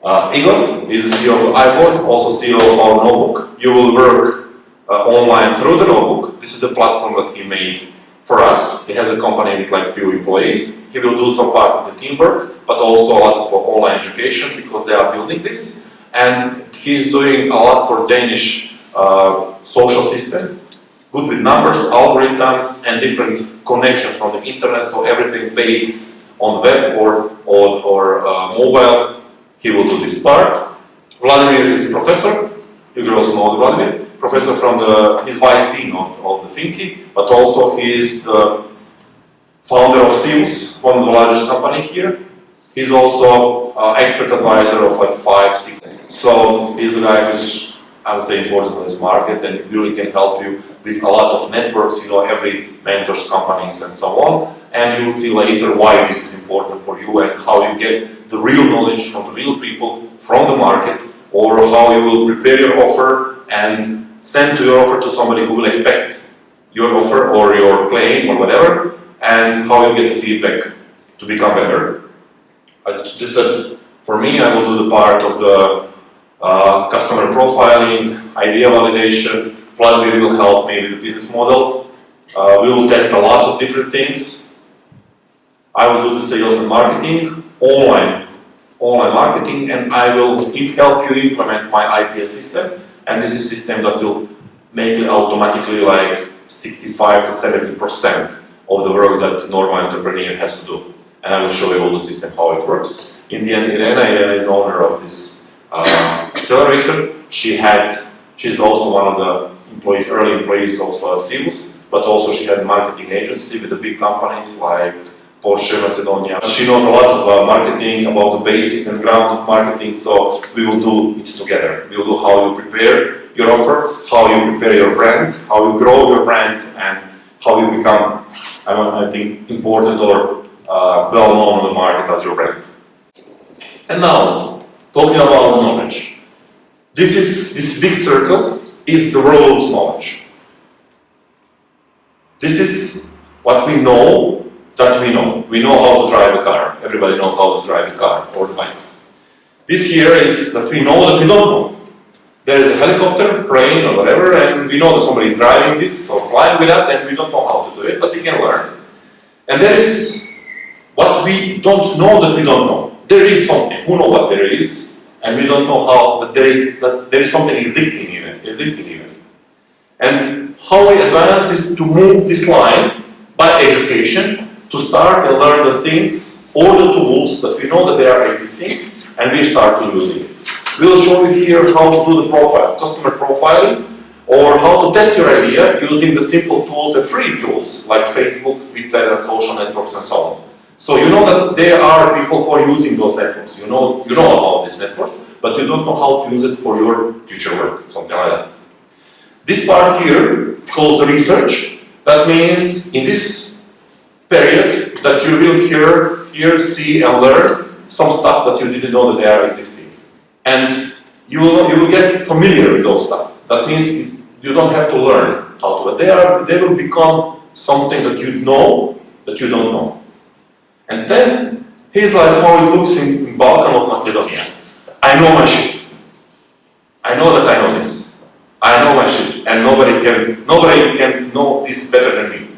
Igor is the CEO of iBoard, also CEO of our notebook. You will work online through the notebook. This is the platform that he made for us. He has a company with like few employees. He will do some part of the teamwork, but also a lot for online education because they are building this. And he is doing a lot for Danish social system, good with numbers, algorithms, and different connections from the internet. So everything based on web or mobile. He will do this part. Vladimir is a professor. You will also know Vladimir, professor from his vice team of the Finki, but also he is the founder of Sims, one of the largest company here. He's also expert advisor of like 5, 6. So he's the guy who's, I would say, important in this market and really can help you with a lot of networks, you know, every mentors companies and so on. And you will see later why this is important for you and how you get the real knowledge from the real people, from the market, or how you will prepare your offer and send your offer to somebody who will expect your offer or your claim or whatever, and how you get the feedback to become better. As just said, for me, I will do the part of the customer profiling, idea validation. Vladimir will help me with the business model. We will test a lot of different things. I will do the sales and marketing, online marketing, and I will help you implement my IPS system. And this is a system that will make it automatically like 65 to 70% of the work that normal entrepreneur has to do. And I will show you all the system, how it works. In the end, Irena is owner of this accelerator. She's also one of the early employees of Simus, but also she had a marketing agency with the big companies like Porsche, Macedonia. She knows a lot about marketing, about the basics and ground of marketing, so we will do it together. We will do how you prepare your offer, how you prepare your brand, how you grow your brand, and how you become, I think, important or well known on the market as your brand. And now, talking about knowledge. This big circle is the world's knowledge. This is what we know that we know. We know how to drive a car. Everybody knows how to drive a car or the bike. This here is that we know that we don't know. There is a helicopter, plane, or whatever, and we know that somebody is driving this or flying with that, and we don't know how to do it, but we can learn. And there is what we don't know that we don't know. There is something. Who knows what there is, and we don't know how that there is something existing even. And how we advance is to move this line by education, to start and learn the things, all the tools that we know that they are existing, and we start to use it. We'll show you here how to do the profile, customer profiling, or how to test your idea using the simple tools, the free tools, like Facebook, Twitter, and social networks, and so on. So you know that there are people who are using those networks. You know about these networks, but you don't know how to use it for your future work, something like that. This part here calls the research. That means in this period that you will hear, see, and learn some stuff that you didn't know that they are existing. And you will get familiar with those stuff. That means you don't have to learn how to, but they will become something that you know that you don't know. And then here's like how it looks in Balkan of Macedonia. I know my shit. I know that I know this. I know my shit, and nobody can know this better than me.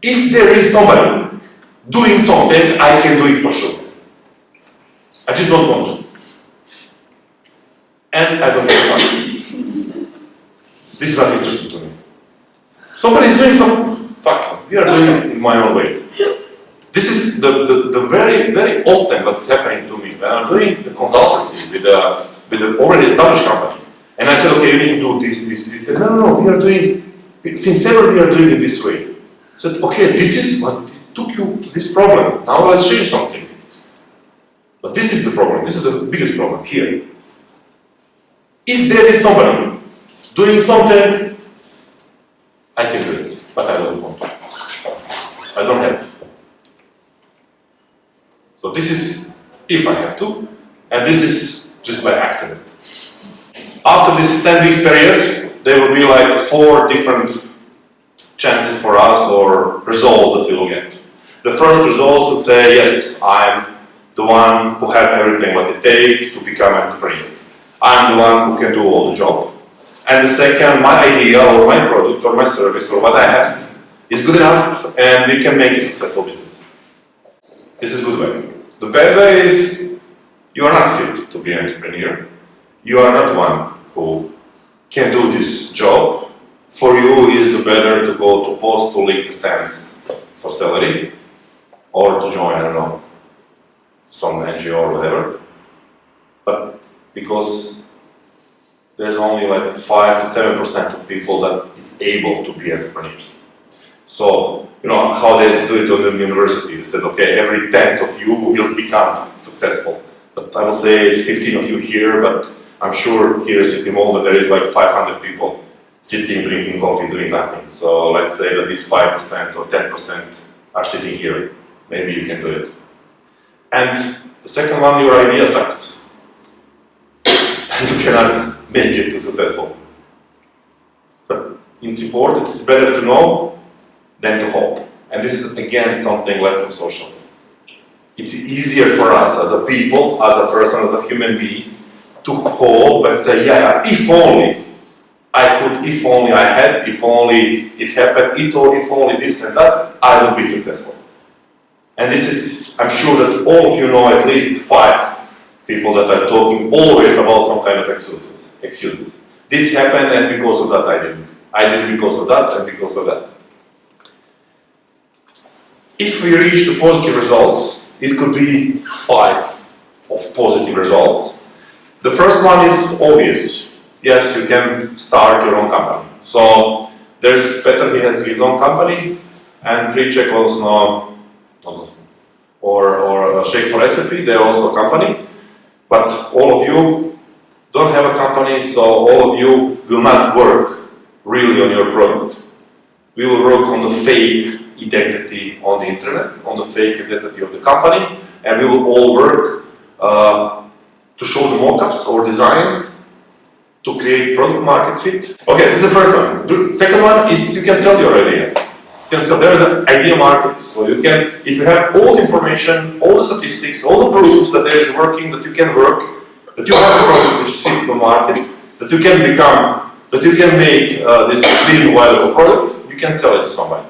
If there is somebody doing something, I can do it for sure. I just don't want to. And I don't get money. This is not interesting to me. Somebody is doing something, fuck, we are doing it in my own way. This is the very, very often what's happening to me when I'm doing the consultancy with the already established company. And I said, okay, you need to do this. No, we are doing, since ever we are doing it this way. I said, okay, this is what took you to this problem. Now let's change something. But this is the problem. This is the biggest problem here. If there is somebody doing something, I can do it, but I don't want to. I don't have to. So this is if I have to, and this is just by accident. After this 10 weeks period, there will be like 4 different chances for us or results that we will get. the first results will say, yes, I'm the one who have everything what it takes to become an entrepreneur. I'm the one who can do all the job. And the second, my idea or my product or my service or what I have is good enough and we can make a successful business. This is good way. The bad way is you are not fit to be an entrepreneur. You are not one who can do this job. For you is the better to go to post to lick the stamps for salary or to join, I don't know, some NGO or whatever. But because there's only like 5 to 7% of people that is able to be entrepreneurs. So, you know, how they do it on the university, they said, okay, every 10th of you will become successful. But I will say it's 15 of you here, but I'm sure here at City Mall that there is like 500 people sitting, drinking coffee, doing nothing. So let's say that these 5% or 10% are sitting here. Maybe you can do it. And the second one, your idea sucks. You cannot make it too successful. But it's important, it's better to know than to hope. And this is again something left from socialism. It's easier for us as a people, as a person, as a human being, to hope and say, yeah, if only I could, if only I had, if only it happened, if only this and that, I would be successful. And this is, I'm sure that all of you know at least 5 people that are talking always about some kind of excuses. This happened and because of that I didn't. I did it because of that and because of that. If we reach the positive results, it could be 5 of positive results. The first one is obvious. Yes, you can start your own company. So there's Peter, he has his own company, and Free Check also, or Shake for Recipe, they're also a company. But all of you don't have a company, so all of you will not work really on your product. We will work on the fake identity on the internet, on the fake identity of the company, and we will all work to show the mock-ups or designs to create product market fit. Okay, this is the first one. The second one is you can sell your idea. You can sell, there is an idea market. So you can, if you have all the information, all the statistics, all the proofs that there is working, that you can work, that you have a product which is fit the market, that you can become, that you can make this really viable product, you can sell it to somebody.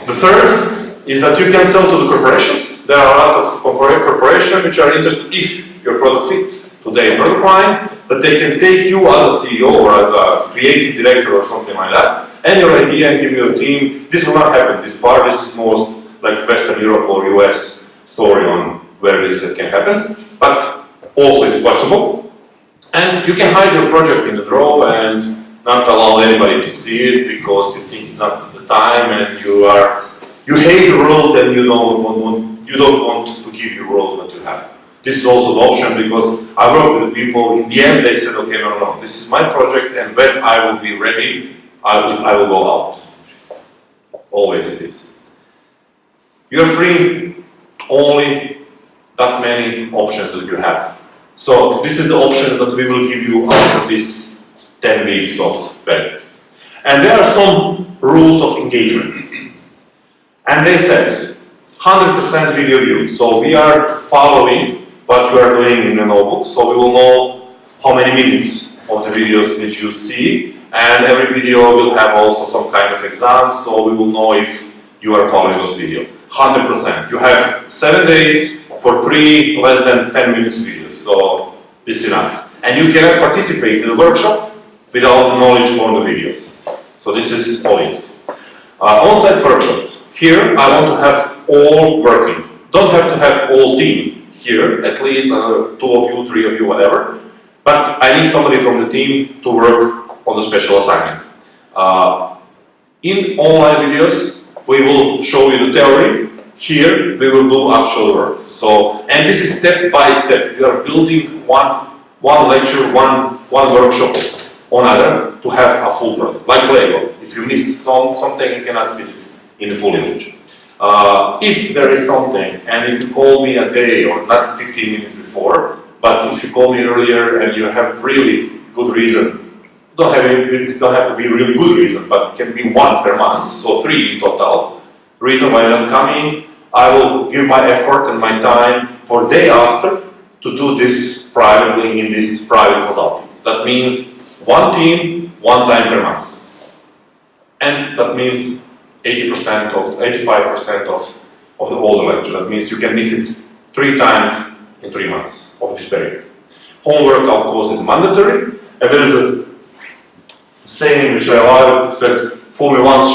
The third is that you can sell to the corporations. There are a lot of corporations which are interested if your product fits to their product line, that they can take you as a CEO or as a creative director or something like that, and your idea and give you a team. This will not happen. This is most like Western Europe or US story on where this can happen, but also it's possible. And you can hide your project in the drawer and not allow anybody to see it because you think it's not the time and you hate the world and you don't want to give your world what you have. This is also the option because I work with the people. In the end, they said, okay, no, this is my project, and when I will be ready, I will go out. Always it is. You're free only that many options that you have. So this is the option that we will give you after this 10 weeks of benefit. And there are some rules of engagement. And they says 100% video view. So we are following what you are doing in the notebook. So we will know how many minutes of the videos that you see. And every video will have also some kind of exam. So we will know if you are following this video. 100%. You have 7 days for 3 less than 10 minutes videos. So this is enough. And you cannot participate in the workshop without the knowledge from the videos. So this is all it is. On-site workshops. Here I want to have all working. Don't have to have all team here, at least 2 of you, 3 of you, whatever. But I need somebody from the team to work on the special assignment. In online videos, we will show you the theory. Here we will do actual work. So, and this is step by step. We are building one lecture, one workshop on another to have a full product, like Lego. If you miss something, you cannot fit it in the full image. If there is something, and if you call me a day or not 15 minutes before, but if you call me earlier and you have really good reason, don't have to be really good reason, but it can be 1 per month, so 3 in total. Reason why I'm not coming, I will give my effort and my time for day after to do this privately in this private consulting. That means one team, one time per month. And that means 80% of 85% of the whole lecture. That means you can miss it 3 times in 3 months of this period. Homework, of course, is mandatory, and there is a saying which I love, said, fool me once,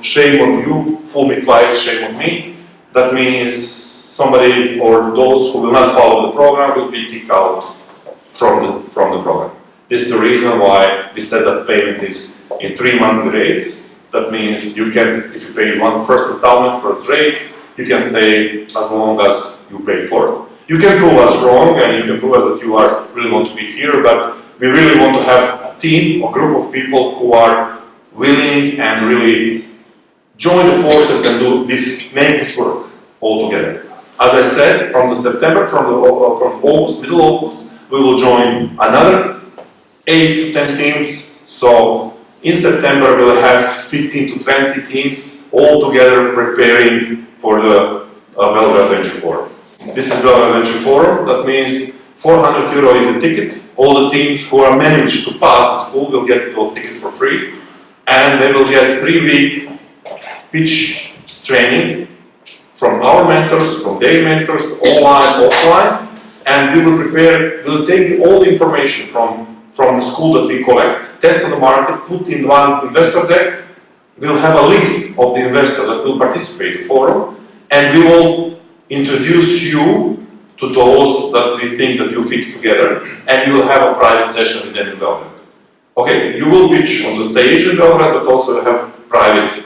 shame on you, fool me twice, shame on me. That means somebody or those who will not follow the program will be kicked out from the program. This is the reason why we said that payment is in 3 monthly rates. That means you can, if you pay one first installment first rate, you can stay as long as you pay for it. You can prove us wrong and you can prove us that you really want to be here, but we really want to have a team or group of people who are willing and really join the forces and do this, make this work all together. As I said, from August, middle August, we will join another 8 to 10 teams. So in September we'll have 15 to 20 teams all together preparing for the Belgrade Venture Forum. This is Belgrade Venture Forum. That means 400 euro is a ticket. All the teams who are managed to pass the school will get those tickets for free, and they will get 3-week pitch training from our mentors, from their mentors, online, offline, and we will take all the information from the school that we collect, test on the market, put in one investor deck. We'll have a list of the investors that will participate in the forum, and we will introduce you to those that we think that you fit together, and you will have a private session with them in Belgrade. Okay, you will pitch on the stage in Belgrade, but also have private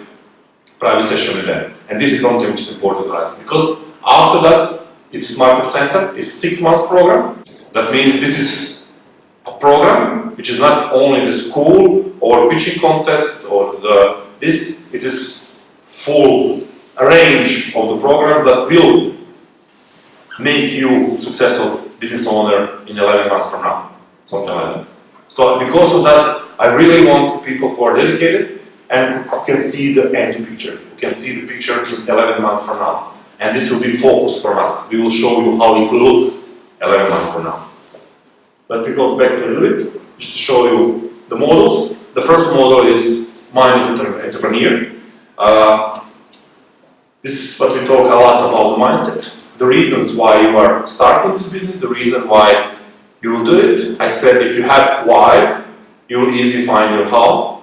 session with them. And this is something which is important to us, because after that, it's Market Center, it's a 6-month program. That means this is a program which is not only the school or pitching contest or it is full range of the program that will make you successful business owner in 11 months from now, something like that. So because of that, I really want people who are dedicated and who can see the end picture, who can see the picture in 11 months from now. And this will be focused for us. We will show you how it will look 11 months from now. Let me go back a little bit, just to show you the models. The first model is Mind of Entrepreneur. This is what we talk a lot about the mindset. The reasons why you are starting this business, the reason why you will do it. I said if you have why, you will easily find your how.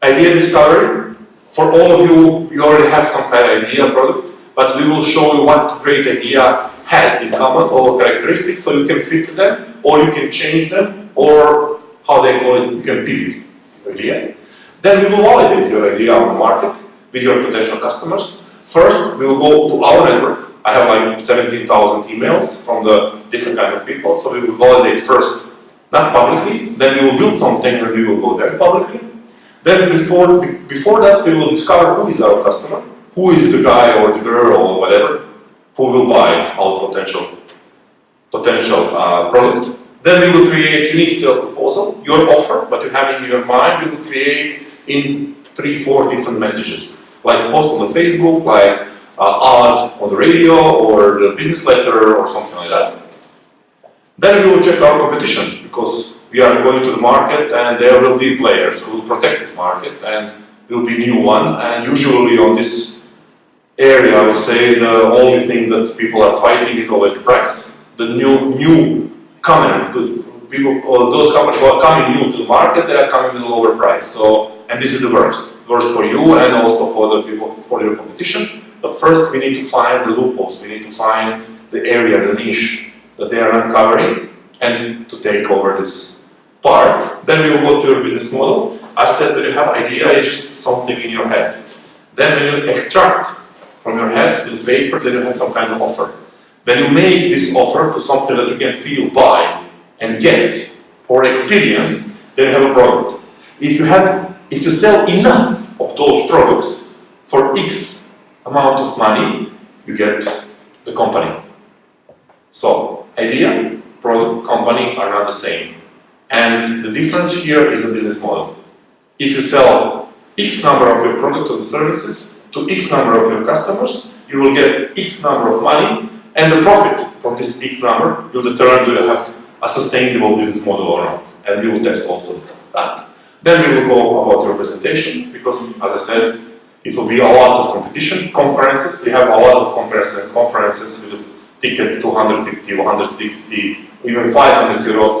Idea discovery. For all of you, you already have some kind of idea product, but we will show you what great idea has in common, all characteristics, so you can fit them, or you can change them, or how they call it, you can pivot your idea. Then we will validate your idea on the market with your potential customers. First, we will go to our network. I have like 17,000 emails from the different kind of people, so we will validate first, not publicly, then we will build something and we will go there publicly. Then before that, we will discover who is our customer, who is the guy or the girl or whatever, who will buy our potential product. Then we will create unique sales proposal, your offer, but you have in your mind, we will create in 3-4 different messages, like post on the Facebook, like ads on the radio or the business letter or something like that. Then we will check our competition, because we are going to the market and there will be players who will protect this market and will be new one. And usually on this area, I would say the only thing that people are fighting is always the price. The newcomer, people, or those companies who are coming new to the market, they are coming with a lower price. So, and this is the worst for you and also for the people, for your competition. But first we need to find the loopholes, we need to find the area, the niche that they are not covering, and to take over this part. Then we will go to your business model. I said that you have idea, it's just something in your head. Then when you extract from your head to the paper, then you have some kind of offer. When you make this offer to something that you can feel, buy, and get, or experience, then you have a product. If you sell enough of those products for X amount of money, you get the company. So, idea, product, company are not the same. And the difference here is a business model. If you sell X number of your product or services to X number of your customers, you will get X number of money, and the profit from this X number will determine do you have a sustainable business model or not. And we will test also that. Then we will go about your presentation, because as I said, it will be a lot of competition. Conferences, we have a lot of conferences with tickets 250, 160, even 500 euros.